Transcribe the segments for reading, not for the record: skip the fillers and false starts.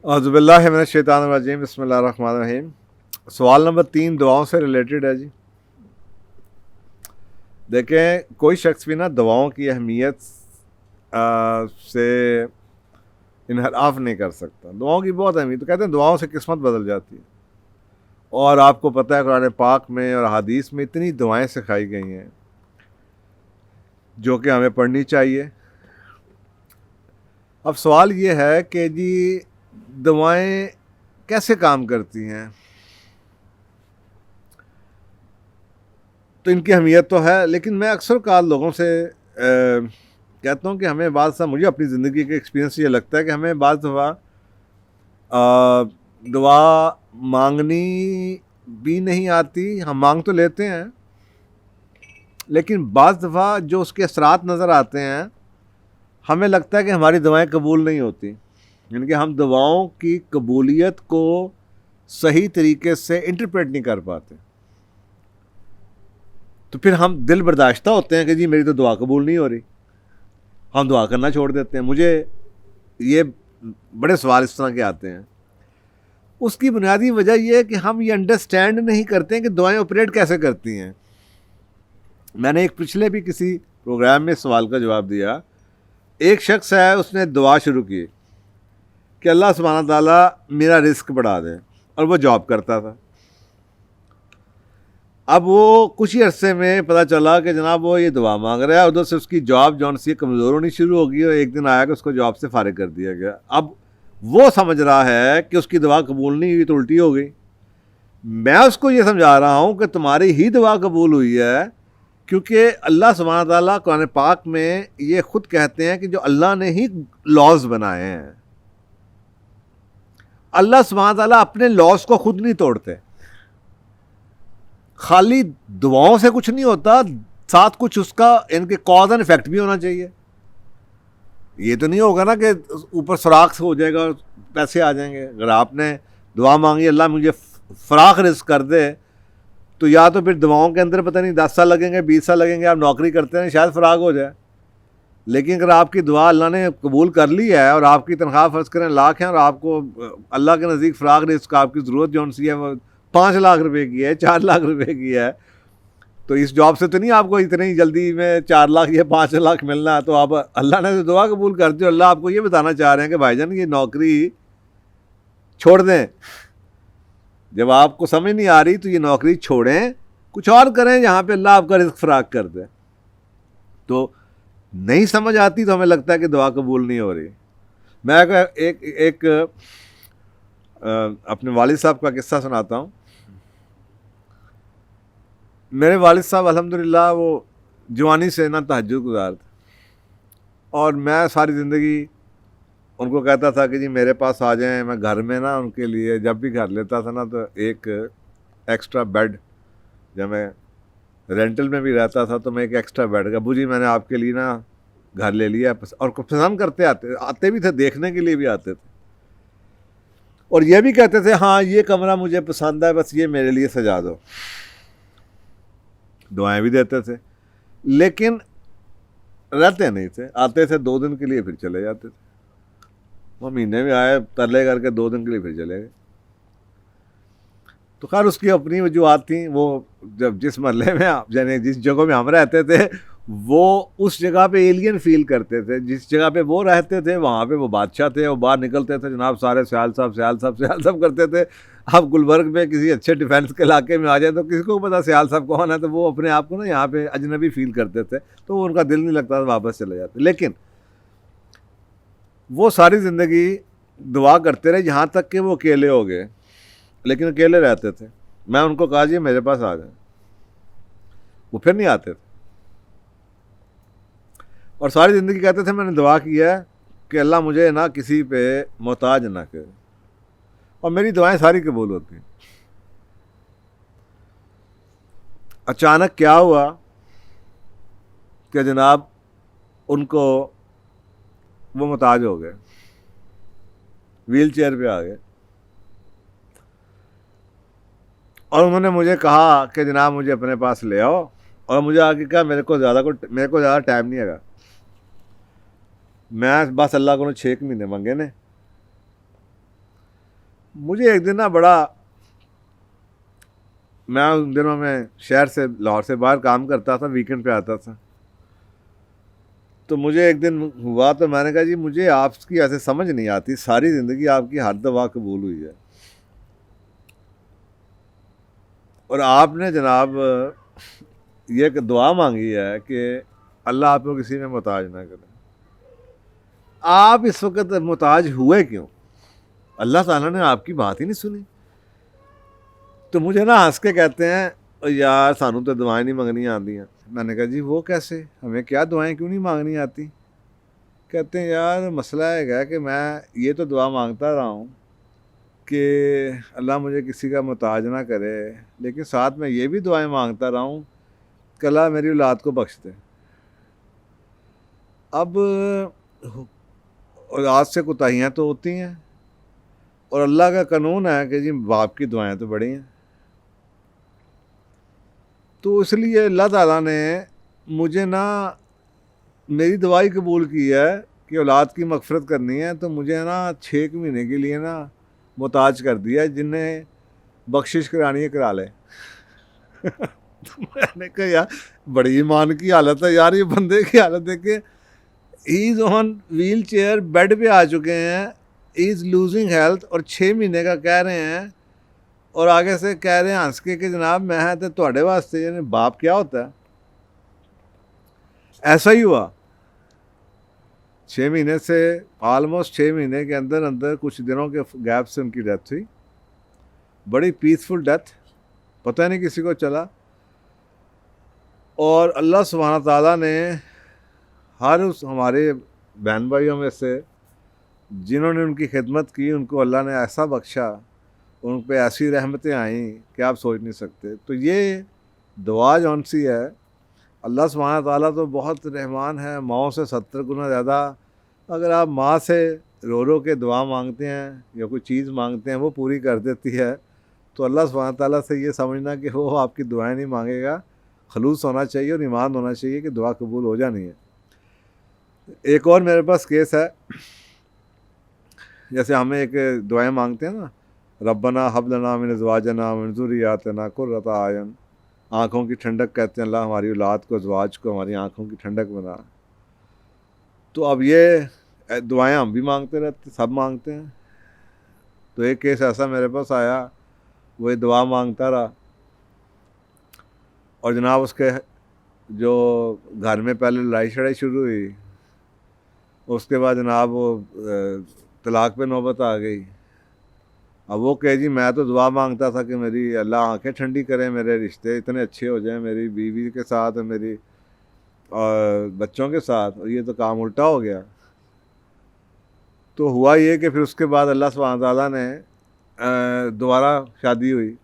औज़ुबिल्लाहि मिनश्शैतानिर्रजीम बिस्मिल्लाहिर्रहमानिर्रहीम। सवाल नंबर 3 दुआओं से रिलेटेड है जी। देखें, कोई शख्स भी ना दुआओं की अहमियत से इनहराफ नहीं कर सकता। दुआओं की बहुत अहमियत, तो कहते हैं दुआओं से किस्मत बदल जाती है। और आपको पता है कुरान पाक में और हदीस में इतनी दुआएं सिखाई गई हैं जो कि हमें पढ़नी चाहिए। अब सवाल ये है कि जी दुआएं कैसे काम करती हैं। तो इनकी अहमियत तो है, लेकिन मैं अक्सर काल लोगों से कहता हूँ कि हमें बात सा मुझे अपनी ज़िंदगी के एक्सपीरियंस से ये लगता है कि हमें बात दफ़ा दुआ मांगनी भी नहीं आती। हम मांग तो लेते हैं, लेकिन बाज़ दफ़ा जो उसके असरात नज़र आते हैं हमें लगता है कि हमारी दुआएं कबूल नहीं होती, यानी कि हम दुआओं की कबूलियत को सही तरीके से इंटरप्रेट नहीं कर पाते। तो फिर हम दिल बर्दाश्ता होते हैं कि जी मेरी तो दुआ कबूल नहीं हो रही, हम दुआ करना छोड़ देते हैं। मुझे ये बड़े सवाल इस तरह के आते हैं। उसकी बुनियादी वजह यह है कि हम ये अंडरस्टैंड नहीं करते हैं कि दुआएं ऑपरेट कैसे करती हैं। मैंने एक पिछले भी किसी प्रोग्राम में सवाल का जवाब दिया। एक शख्स है, उसने दुआ शुरू की कि अल्लाह सुब्हाना ताला मेरा रिस्क बढ़ा दे, और वो जॉब करता था। अब वो कुछ ही अरसे में पता चला कि जनाब वो ये दुआ मांग रहा है, उधर से उसकी जॉब जौन सी कमज़ोर होनी शुरू होगी और एक दिन आया कि उसको जॉब से फारिग कर दिया गया। अब वो समझ रहा है कि उसकी दुआ कबूल नहीं हुई तो उल्टी हो गई। मैं उसको ये समझा रहा हूँ कि तुम्हारी ही दुआ कबूल हुई है, क्योंकि अल्लाह सुब्हाना ताला कुरान पाक में ये खुद कहते हैं कि जो अल्लाह ने ही लॉज बनाए हैं। अल्लाह सुब्हाना ताला अपने लॉज को खुद नहीं तोड़ते। खाली दुआओं से कुछ नहीं होता, साथ कुछ उसका इनके कॉज एंड इफेक्ट भी होना चाहिए। ये तो नहीं होगा ना कि ऊपर सुराख हो जाएगा और पैसे आ जाएंगे। अगर आपने दुआ मांगी अल्लाह मुझे फराख रिस्क कर दे, तो या तो फिर दुआओं के अंदर पता नहीं 10 साल लगेंगे, 20 साल लगेंगे, आप नौकरी करते हैं शायद फराग हो जाए। लेकिन अगर आपकी दुआ अल्लाह ने कबूल कर ली है और आपकी तनख्वाह फ़र्ज़ करें लाख है और आपको अल्लाह के नज़दीक फराग रिस्क आपकी ज़रूरत जौन सी है वो 5 लाख रुपए की है, 4 लाख रुपए की है, तो इस जॉब से तो नहीं आपको इतनी जल्दी में 4 लाख या 5 लाख मिलना है। तो आप अल्लाह ने तो दुआ कबूल कर दी। अल्लाह आपको ये बताना चाह रहे हैं कि भाईजान ये नौकरी छोड़ दें। जब आपको समझ नहीं आ रही तो ये नौकरी छोड़ें, कुछ और करें जहाँ पे अल्लाह आपका रिस्क फराक कर दे। तो नहीं समझ आती तो हमें लगता है कि दुआ कबूल नहीं हो रही। मैं एक अपने वालिद साहब का किस्सा सुनाता हूँ। मेरे वालिद साहब अल्हम्दुलिल्लाह वो जवानी से ना तहज्जुद गुजार थे, और मैं सारी ज़िंदगी उनको कहता था कि जी मेरे पास आ जाएं। मैं घर में ना उनके लिए जब भी घर लेता था ना तो एक एक्स्ट्रा बेड, जब मैं रेंटल में भी रहता था तो मैं एक एक्स्ट्रा बेड का, अबू जी मैंने आपके लिए ना घर ले लिया। और पसंद करते आते भी थे, देखने के लिए भी आते थे, और ये भी कहते थे हाँ ये कमरा मुझे पसंद है, बस ये मेरे लिए सजा दो। दुआएं भी देते थे, लेकिन रहते नहीं थे। आते थे 2 दिन के लिए फिर चले जाते थे। वो महीने में आए, तरले करके 2 दिन के लिए फिर चले गए। तो खैर उसकी अपनी वजूहत थी। वो जब जिस महल्ले में यानी जिस जगह में हम रहते थे वो उस जगह पे एलियन फील करते थे। जिस जगह पे वो रहते थे वहाँ पे वो बादशाह थे। वो बाहर निकलते थे, जनाब सारे सयाल साहब सयाल साहब सयाल साहब करते थे। आप गुलबर्ग में किसी अच्छे डिफेंस के इलाके में आ जाए तो किसी को पता सयाल साहब कौन है, तो वो अपने आप को ना यहाँ पे अजनबी फील करते थे, तो उनका दिल नहीं लगता था, वापस चले जाते। लेकिन वो सारी ज़िंदगी दुआ करते रहे यहाँ तक कि वो अकेले हो गए, लेकिन अकेले रहते थे। मैं उनको कहा जी मेरे पास आ जाए, वो फिर नहीं आते थे। और सारी ज़िंदगी कहते थे मैंने दुआ किया है कि अल्लाह मुझे ना किसी पे मोहताज ना करे, और मेरी दुआएं सारी कबूल होती हैं। अचानक क्या हुआ कि जनाब उनको वो मोहताज हो गए, व्हील चेयर पे आ गए, और उन्होंने मुझे कहा कि जनाब मुझे अपने पास ले आओ। और मुझे आगे कहा मेरे को ज़्यादा टाइम नहीं है, मैं बस अल्लाह को 6 महीने मंगे ने, मुझे एक दिन ना बड़ा, मैं उन दिनों में शहर से, लाहौर से बाहर काम करता था, वीकेंड पे आता था। तो मुझे एक दिन हुआ तो मैंने कहा जी मुझे आपकी ऐसे समझ नहीं आती, सारी ज़िंदगी आपकी हर दवा कबूल हुई है और आपने जनाब ये एक दुआ मांगी है कि अल्लाह आपको किसी में मोहताज ना करे। आप इस वक्त मोहताज हुए क्यों? अल्लाह ताला ने आपकी बात ही नहीं सुनी। तो मुझे ना हंस के कहते हैं, "ओ यार सानू तो दुआएं नहीं मंगनी आती। मैंने कहा जी वो कैसे, हमें क्या दुआएं क्यों नहीं मांगनी आती? कहते हैं यार मसला है कि मैं ये तो दुआ मांगता रहा हूँ कि अल्लाह मुझे किसी का मोहताज ना करे, लेकिन साथ में ये भी दुआएं मांगता रहा हूँ कि अल्लाह मेरी औलाद को बख्श दे। अब औलाद से कोताहियाँ तो होती हैं और अल्लाह का कानून है कि जी बाप की दुआएं तो बड़ी हैं। तो इसलिए अल्लाह ताला ने मुझे ना मेरी दुआ ही कबूल की है कि औलाद की मगफरत करनी है, तो मुझे ना 6 महीने के लिए ना मोहताज कर दिया है, जिन्हें बख्शिश करानी है करा ले। तो मैंने कहा यार बड़ी ईमान की हालत है यार, ये बंदे की हालत देखे, he is on wheel chair, bed पे आ चुके हैं, ही इज़ लूजिंग हेल्थ और 6 महीने का कह रहे हैं और आगे से कह रहे हैं हंस के कि जनाब मैं है तो ਤੁਹਾਡੇ वास्ते, यानी बाप क्या होता है। ऐसा ही हुआ, 6 महीने से, ऑलमोस्ट 6 महीने के अंदर अंदर कुछ दिनों के गैप से उनकी डेथ हुई। बड़ी पीसफुल डेथ, पता नहीं किसी को चला। और अल्लाह सुब्हाना ताला ने हर उस हमारे बहन भाइयों में से जिन्होंने उनकी खिदमत की, उनको अल्लाह ने ऐसा बख्शा, उन पे ऐसी रहमतें आईं कि आप सोच नहीं सकते। तो ये दुआ जौन सी है, अल्लाह सुब्हाना ताला तो बहुत रहमान है, माओं से 70 गुना ज़्यादा। अगर आप माँ से रो रो के दुआ मांगते हैं या कोई चीज़ मांगते हैं वो पूरी कर देती है, तो अल्लाह सुब्हाना ताला से ये समझना कि वो आपकी दुआएं नहीं मांगेगा। खलूस होना चाहिए और ईमान होना चाहिए कि दुआ कबूल हो जानी है। एक और मेरे पास केस है, जैसे हमें एक दुआएं मांगते हैं ना, रब्बना हब लना मिन अज़वाजना व ज़ुर्रिय्यातना कुर्रता आयन, आँखों की ठंडक कहते हैं अल्लाह हमारी औलाद को, अज़वाज को हमारी आँखों की ठंडक बना। तो अब ये दुआएं हम भी मांगते रहते, सब मांगते हैं। तो एक केस ऐसा मेरे पास आया, वो दुआ मांगता रहा और जनाब उसके जो घर में पहले लड़ाई शड़ाई शुरू हुई, उसके बाद जनाब वो तलाक पे नौबत आ गई। अब वो कहे जी मैं तो दुआ मांगता था कि मेरी अल्लाह आंखें ठंडी करे, मेरे रिश्ते इतने अच्छे हो जाएं मेरी बीवी के साथ और मेरी और बच्चों के साथ, और ये तो काम उल्टा हो गया। तो हुआ ये कि फिर उसके बाद अल्लाह सुब्हान ताला ने दोबारा शादी हुई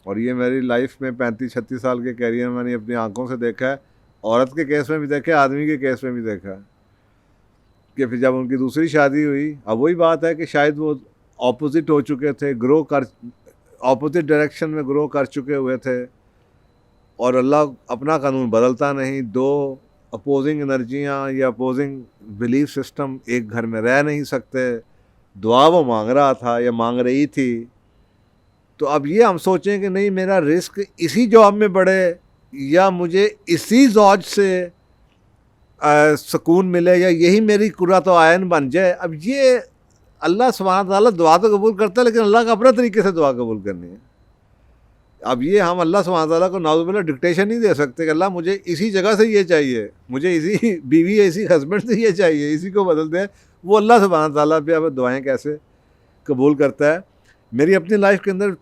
और ये मेरी लाइफ में 35-36 साल के कैरियर में मैंने अपनी आंखों से देखा है। औरत के केस में भी देखा है, आदमी के केस में भी देखा है कि फिर जब उनकी दूसरी शादी हुई, अब वही बात है कि शायद वो ऑपोजिट हो चुके थे, ग्रो कर, ऑपोजिट डायरेक्शन में ग्रो कर चुके हुए थे और अल्लाह अपना कानून बदलता नहीं। दो अपोजिंग एनर्जियाँ या अपोजिंग बिलीफ सिस्टम एक घर में रह नहीं सकते। दुआ वो मांग रहा था या मांग रही थी। तो अब ये हम सोचें कि नहीं मेरा रिस्क इसी जॉब में बढ़े या मुझे इसी जॉब से सुकून मिले या यही मेरी कुर्रत आयन बन जाए। अब ये अल्लाह सुब्हाना ताला दुआ तो कबूल करता है, लेकिन अल्लाह का अपना तरीके से दुआ कबूल करनी है। अब ये हम अल्लाह सुब्हाना ताला को नाउज़ुबिल्लाह डिक्टेशन नहीं दे सकते कि अल्लाह मुझे इसी जगह से ये चाहिए, मुझे इसी बीवी इसी हस्बैंड से ये चाहिए, इसी को बदल दे। वो अल्लाह सुब्हाना ताला पे अब दुआएं कैसे कबूल करता है। मेरी अपनी लाइफ के अंदर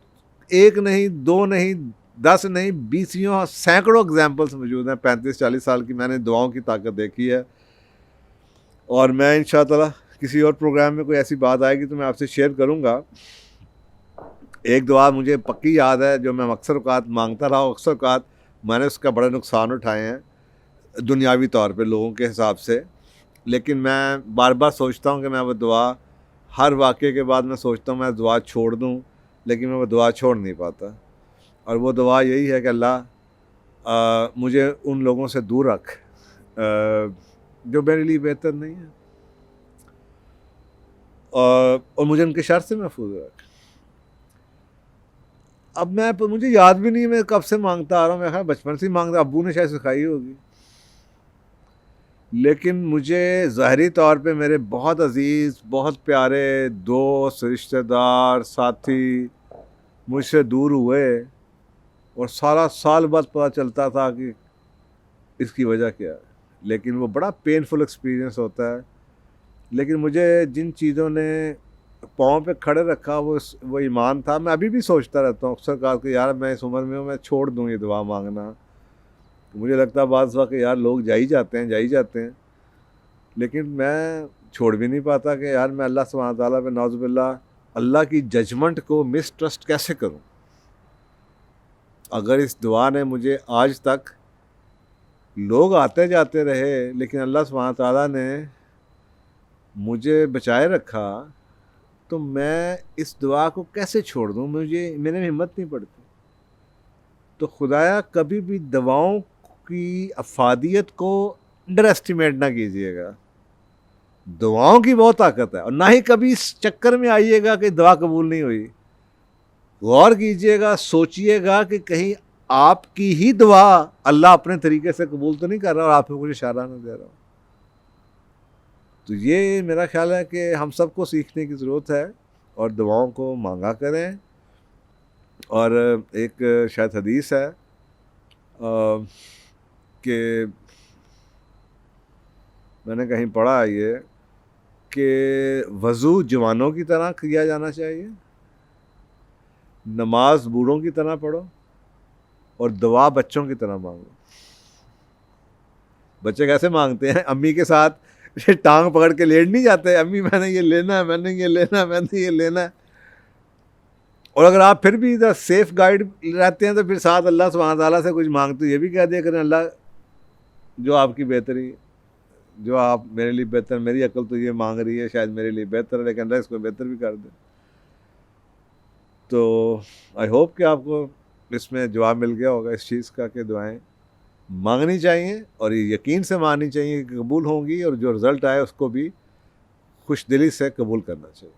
एक नहीं, दो नहीं, 10 नहीं, 20 सैकड़ों एग्जाम्पल्स मौजूद हैं। 35-40 साल की मैंने दुआओं की ताकत देखी है और मैं इंशाअल्लाह किसी और प्रोग्राम में कोई ऐसी बात आएगी तो मैं आपसे शेयर करूँगा। एक दुआ मुझे पक्की याद है जो मैं अक्सर औक़ात मांगता रहा हूँ, अक्सर औक़ात मैंने उसका बड़े नुकसान उठाए हैं दुनियावी तौर पे लोगों के हिसाब से, लेकिन मैं बार बार सोचता हूँ कि मैं वो दुआ, हर वाक़े के बाद मैं सोचता हूँ मैं दुआ छोड़ दूँ, लेकिन मैं वो दुआ छोड़ नहीं पाता। और वो दुआ यही है कि अल्लाह मुझे उन लोगों से दूर रख जो मेरे लिए बेहतर नहीं है। और मुझे उनके शर से महफूज रखे। अब मुझे याद भी नहीं, मैं कब से मांगता आ रहा हूँ, मैं ख्याल बचपन से ही मांगता, अब्बू ने शायद सिखाई होगी। लेकिन मुझे ज़ाहरी तौर पे मेरे बहुत अजीज़, बहुत प्यारे दोस्त, रिश्तेदार, साथी मुझसे दूर हुए और सारा साल बाद पता चलता था कि इसकी वजह क्या है। लेकिन वो बड़ा पेनफुल एक्सपीरियंस होता है। लेकिन मुझे जिन चीज़ों ने पाँव पे खड़े रखा वो ईमान था। मैं अभी भी सोचता रहता हूँ अक्सर कहा कि यार मैं इस उम्र में हूँ, मैं छोड़ दूँ ये दुआ मांगना। तो मुझे लगता है बाज़ वक्त यार लोग जा ही जाते हैं, लेकिन मैं छोड़ भी नहीं पाता कि यार मैं अल्लाह सुब्हानहू तआला पे नाउज़ुबिल्लाह अल्लाह की जजमेंट को मिसट्रस्ट कैसे करूँ। अगर इस दुआ ने मुझे आज तक, लोग आते जाते रहे लेकिन अल्लाह सुब्हानहू तआला ने मुझे बचाए रखा, तो मैं इस दुआ को कैसे छोड़ दूँ, मेरे में हिम्मत नहीं पड़ती। तो खुदाया कभी भी दवाओं की अफादियत को अंडर एस्टिमेट ना कीजिएगा। दुआओं की बहुत ताकत है, और ना ही कभी इस चक्कर में आइएगा कि दवा कबूल नहीं हुई। गौर कीजिएगा, सोचिएगा कि कहीं आपकी ही दुआ अल्लाह अपने तरीके से कबूल तो नहीं कर रहा और आपको कुछ इशारा नहीं दे रहा। तो ये मेरा ख्याल है कि हम सबको सीखने की ज़रूरत है और दुआओं को मांगा करें। और एक शायद हदीस है कि मैंने कहीं पढ़ा है ये कि वज़ू जवानों की तरह किया जाना चाहिए, नमाज बूढ़ों की तरह पढ़ो, और दुआ बच्चों की तरह मांगो। बच्चे कैसे मांगते हैं, अम्मी के साथ टांग पकड़ के लेट नहीं जाते, अम्मी मैंने ये लेना है, मैंने ये लेना है, मैंने ये लेना है। और अगर आप फिर भी इधर सेफ गाइड रहते हैं तो फिर साथ अल्लाह सुब्हानहू तआला से कुछ मांगते ये भी कह दिया करें, अल्लाह जो आपकी बेहतरी, जो आप मेरे लिए बेहतर, मेरी अकल तो ये मांग रही है शायद मेरे लिए बेहतर है, लेकिन अल्लाह इसको बेहतर भी कर दे। तो आई होप कि आपको इसमें जवाब मिल गया होगा इस चीज़ का कि दुआएं मांगनी चाहिए और ये यकीन से मांगनी चाहिए कि कबूल होंगी, और जो रिज़ल्ट आए उसको भी खुश दिली से कबूल करना चाहिए।